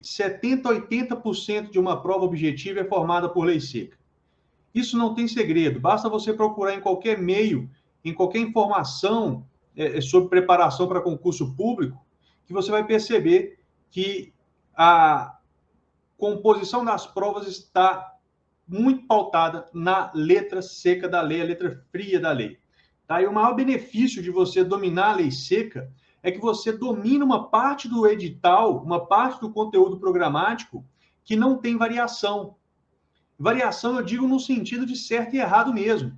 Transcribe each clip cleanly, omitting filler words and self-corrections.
70% a 80% de uma prova objetiva é formada por lei seca. Isso não tem segredo, basta você procurar em qualquer meio, em qualquer informação sobre preparação para concurso público, que você vai perceber que a composição das provas está muito pautada na letra seca da lei, a letra fria da lei. Tá? E o maior benefício de você dominar a lei seca é que você domina uma parte do edital, uma parte do conteúdo programático que não tem variação. Variação eu digo no sentido de certo e errado mesmo.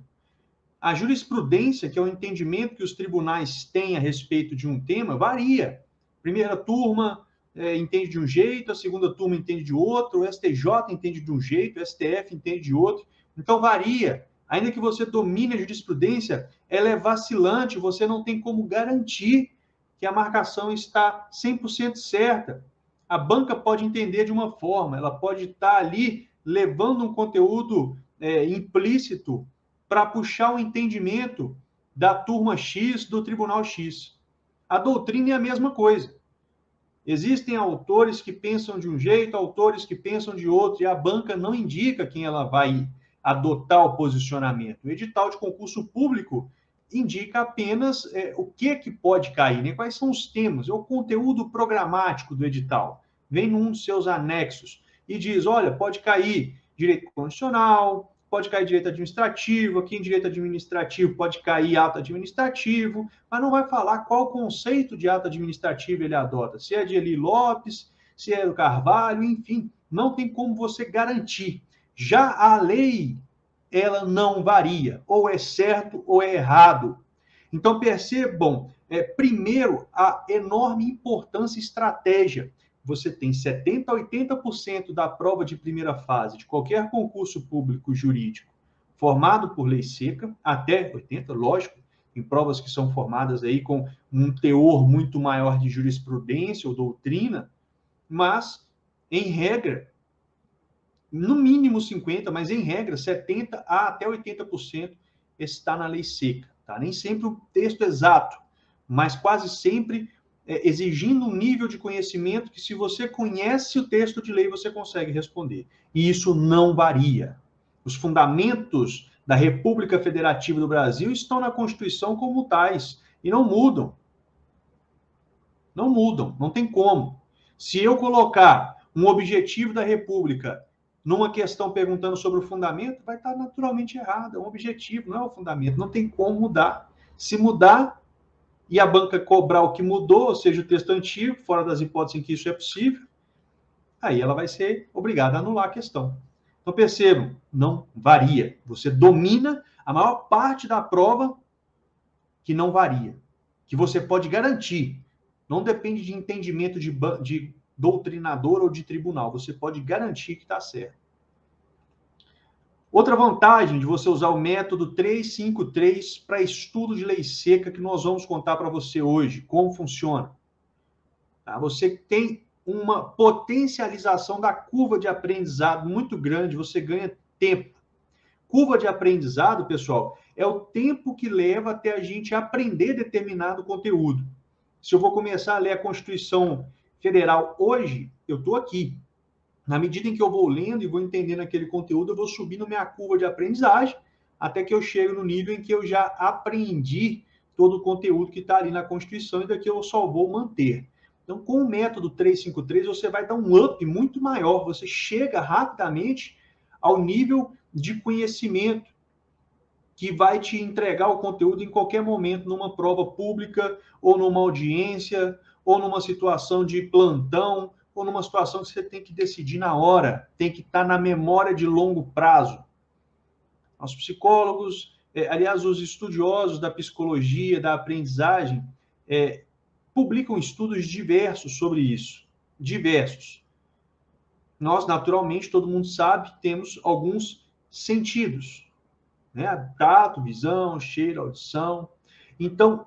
A jurisprudência, que é o entendimento que os tribunais têm a respeito de um tema, varia. Primeira turma entende de um jeito, a segunda turma entende de outro, o STJ entende de um jeito, o STF entende de outro. Então, varia. Ainda que você domine a jurisprudência, ela é vacilante, você não tem como garantir que a marcação está 100% certa. A banca pode entender de uma forma, ela pode estar ali levando um conteúdo implícito para puxar o entendimento da turma X do Tribunal X. A doutrina é a mesma coisa. Existem autores que pensam de um jeito, autores que pensam de outro, e a banca não indica quem ela vai adotar o posicionamento. O edital de concurso público indica apenas o que pode cair, né? Quais são os temas, é o conteúdo programático do edital. Vem num dos seus anexos e diz, olha, pode cair direito constitucional, pode cair direito administrativo, aqui em direito administrativo pode cair ato administrativo, mas não vai falar qual conceito de ato administrativo ele adota, se é de Eli Lopes, se é do Carvalho, enfim, não tem como você garantir. Já a lei, ela não varia, ou é certo ou é errado. Então percebam, primeiro, a enorme importância e estratégia. Você tem 70% a 80% da prova de primeira fase de qualquer concurso público jurídico formado por lei seca, até 80%, lógico, em provas que são formadas aí com um teor muito maior de jurisprudência ou doutrina, mas, em regra, no mínimo 50%, mas em regra, 70% a até 80% está na lei seca. Tá? Nem sempre o texto exato, mas quase sempre exigindo um nível de conhecimento que, se você conhece o texto de lei, você consegue responder. E isso não varia. Os fundamentos da República Federativa do Brasil estão na Constituição como tais e não mudam. Não mudam, não tem como. Se eu colocar um objetivo da República numa questão perguntando sobre o fundamento, vai estar naturalmente errado. É um objetivo, não é o fundamento. Não tem como mudar. Se mudar e a banca cobrar o que mudou, ou seja, o texto antigo, fora das hipóteses em que isso é possível, aí ela vai ser obrigada a anular a questão. Então, percebam, não varia. Você domina a maior parte da prova que não varia, que você pode garantir. Não depende de entendimento de doutrinador ou de tribunal. Você pode garantir que está certo. Outra vantagem de você usar o método 353 para estudo de lei seca, que nós vamos contar para você hoje, como funciona. Tá? Você tem uma potencialização da curva de aprendizado muito grande, você ganha tempo. Curva de aprendizado, pessoal, é o tempo que leva até a gente aprender determinado conteúdo. Se eu vou começar a ler a Constituição Federal hoje, eu estou aqui. Na medida em que eu vou lendo e vou entendendo aquele conteúdo, eu vou subindo minha curva de aprendizagem até que eu chego no nível em que eu já aprendi todo o conteúdo que está ali na Constituição e daqui eu só vou manter. Então, com o método 353, você vai dar um up muito maior, você chega rapidamente ao nível de conhecimento que vai te entregar o conteúdo em qualquer momento, numa prova pública, ou numa audiência, ou numa situação de plantão, ou numa situação que você tem que decidir na hora, tem que estar na memória de longo prazo. Os psicólogos, aliás, os estudiosos da psicologia, da aprendizagem, publicam estudos diversos sobre isso. Diversos. Nós, naturalmente, todo mundo sabe, temos alguns sentidos, né? Tato, visão, cheiro, audição. Então,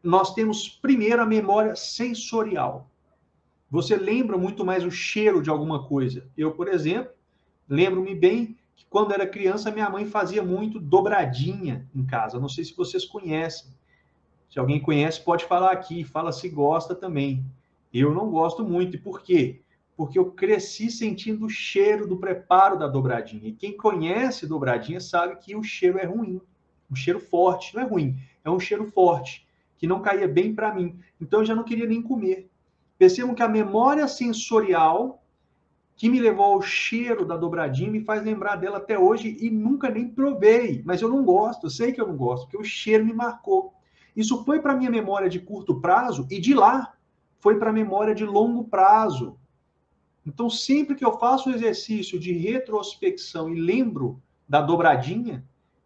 nós temos primeiro a memória sensorial. Você lembra muito mais o cheiro de alguma coisa. Eu, por exemplo, lembro-me bem que quando era criança, minha mãe fazia muito dobradinha em casa. Não sei se vocês conhecem. Se alguém conhece, pode falar aqui. Fala se gosta também. Eu não gosto muito. E por quê? porque eu cresci sentindo o cheiro do preparo da dobradinha. E quem conhece dobradinha sabe que o cheiro é ruim, um cheiro forte, não é ruim, é um cheiro forte, que não caía bem para mim. Então eu já não queria nem comer. Percebam que a memória sensorial que me levou ao cheiro da dobradinha me faz lembrar dela até hoje e nunca nem provei, mas eu não gosto, eu sei que eu não gosto, porque o cheiro me marcou. Isso foi para minha memória de curto prazo e de lá foi para a memória de longo prazo. Então, sempre que eu faço o exercício de retrospecção e lembro da dobradinha,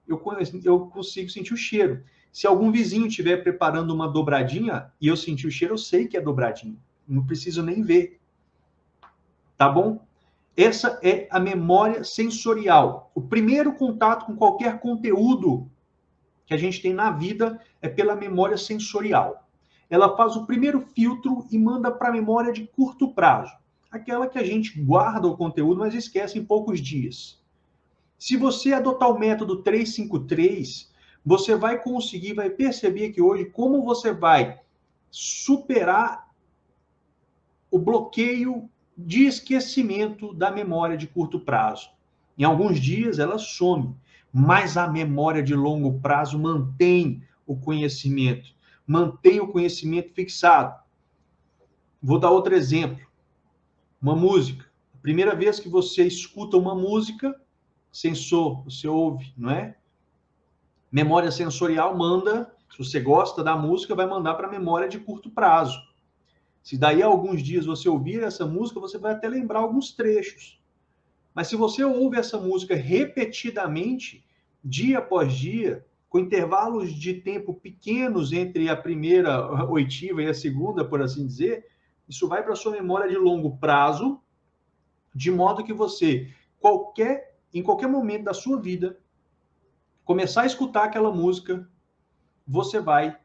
eu consigo sentir o cheiro. Se algum vizinho estiver preparando uma dobradinha e eu sentir o cheiro, eu sei que é dobradinha. Não preciso nem ver. Tá bom? Essa é a memória sensorial. O primeiro contato com qualquer conteúdo que a gente tem na vida é pela memória sensorial. Ela faz o primeiro filtro e manda para a memória de curto prazo. Aquela que a gente guarda o conteúdo, mas esquece em poucos dias. Se você adotar o método 353, você vai conseguir, vai perceber que hoje, como você vai superar o bloqueio de esquecimento da memória de curto prazo. Em alguns dias ela some, mas a memória de longo prazo mantém o conhecimento fixado. Vou dar outro exemplo. Uma música. A primeira vez que você escuta uma música, sensor, você ouve, não é? Memória sensorial manda, se você gosta da música, vai mandar para a memória de curto prazo. Se daí a alguns dias você ouvir essa música, você vai até lembrar alguns trechos. Mas se você ouve essa música repetidamente, dia após dia, com intervalos de tempo pequenos entre a primeira oitiva e a segunda, por assim dizer, isso vai para a sua memória de longo prazo, de modo que você, em qualquer momento da sua vida, começar a escutar aquela música, você vai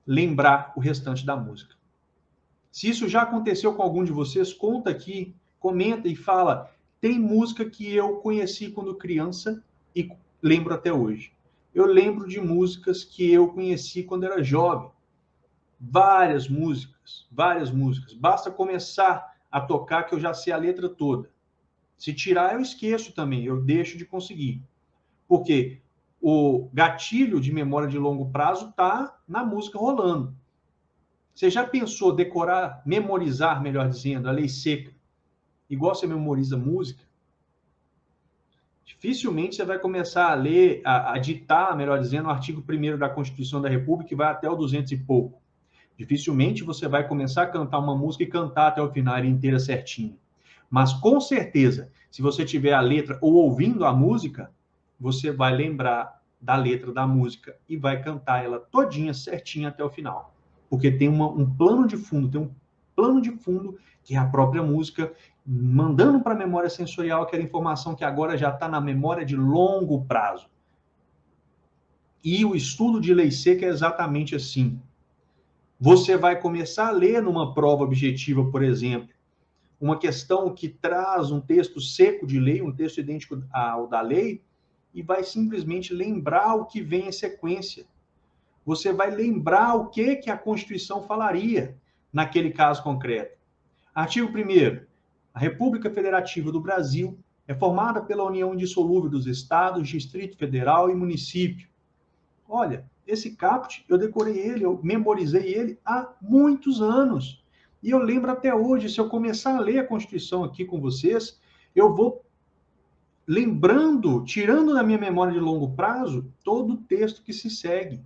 lembrar o restante da música. Se isso já aconteceu com algum de vocês, conta aqui, comenta e fala. Tem música que eu conheci quando criança e lembro até hoje. Eu lembro de músicas que eu conheci quando era jovem. Várias músicas, várias músicas. Basta começar a tocar que eu já sei a letra toda. Se tirar, eu esqueço também, eu deixo de conseguir. Porque o gatilho de memória de longo prazo está na música rolando. Você já pensou decorar, memorizar, melhor dizendo, a lei seca, igual você memoriza música? Dificilmente você vai começar a ler, a ditar, melhor dizendo, o artigo 1º da Constituição da República, que vai até o 200 e pouco. Dificilmente você vai começar a cantar uma música e cantar até o final inteira certinho. Mas, com certeza, se você tiver a letra ou ouvindo a música, você vai lembrar da letra da música e vai cantar ela todinha, certinha até o final. Porque tem um plano de fundo, que é a própria música, mandando para a memória sensorial aquela informação que agora já está na memória de longo prazo. E o estudo de lei seca é exatamente assim. Você vai começar a ler numa prova objetiva, por exemplo, uma questão que traz um texto seco de lei, um texto idêntico ao da lei, e vai simplesmente lembrar o que vem em sequência. Você vai lembrar o que a Constituição falaria naquele caso concreto. Artigo 1º. A República Federativa do Brasil é formada pela união indissolúvel dos estados, Distrito Federal e município. Olha, esse caput, eu decorei ele, eu memorizei ele há muitos anos. E eu lembro até hoje, se eu começar a ler a Constituição aqui com vocês, eu vou lembrando, tirando da minha memória de longo prazo, todo o texto que se segue.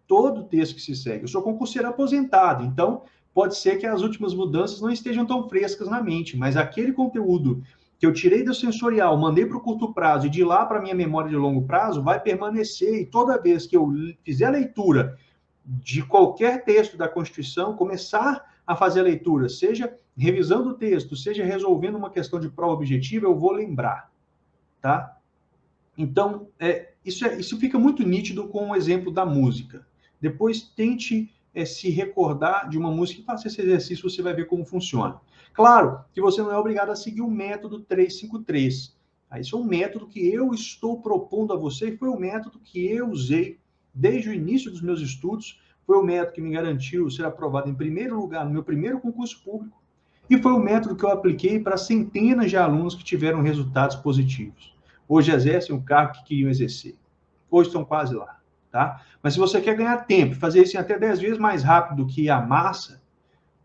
Todo o texto que se segue. Eu sou concurseiro aposentado, então pode ser que as últimas mudanças não estejam tão frescas na mente, mas aquele conteúdo que eu tirei do sensorial, mandei para o curto prazo e de lá para a minha memória de longo prazo, vai permanecer. E toda vez que eu fizer a leitura de qualquer texto da Constituição, começar a fazer a leitura, seja revisando o texto, seja resolvendo uma questão de prova objetiva, eu vou lembrar, tá? Então, isso fica muito nítido com o exemplo da música. Depois tente se recordar de uma música e faça esse exercício, você vai ver como funciona. Claro que você não é obrigado a seguir o método 353. Esse é um método que eu estou propondo a você e foi o método que eu usei desde o início dos meus estudos. Foi o método que me garantiu ser aprovado em primeiro lugar no meu primeiro concurso público E foi o método que eu apliquei para centenas de alunos que tiveram resultados positivos. Hoje exercem o cargo que queriam exercer. Hoje estão quase lá, tá? Mas se você quer ganhar tempo, fazer isso em até 10 vezes mais rápido do que a massa,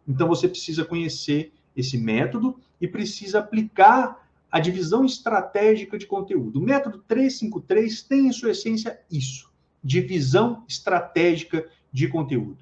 então você precisa conhecer esse método e precisa aplicar a divisão estratégica de conteúdo. O método 353 tem em sua essência isso, divisão estratégica de conteúdo.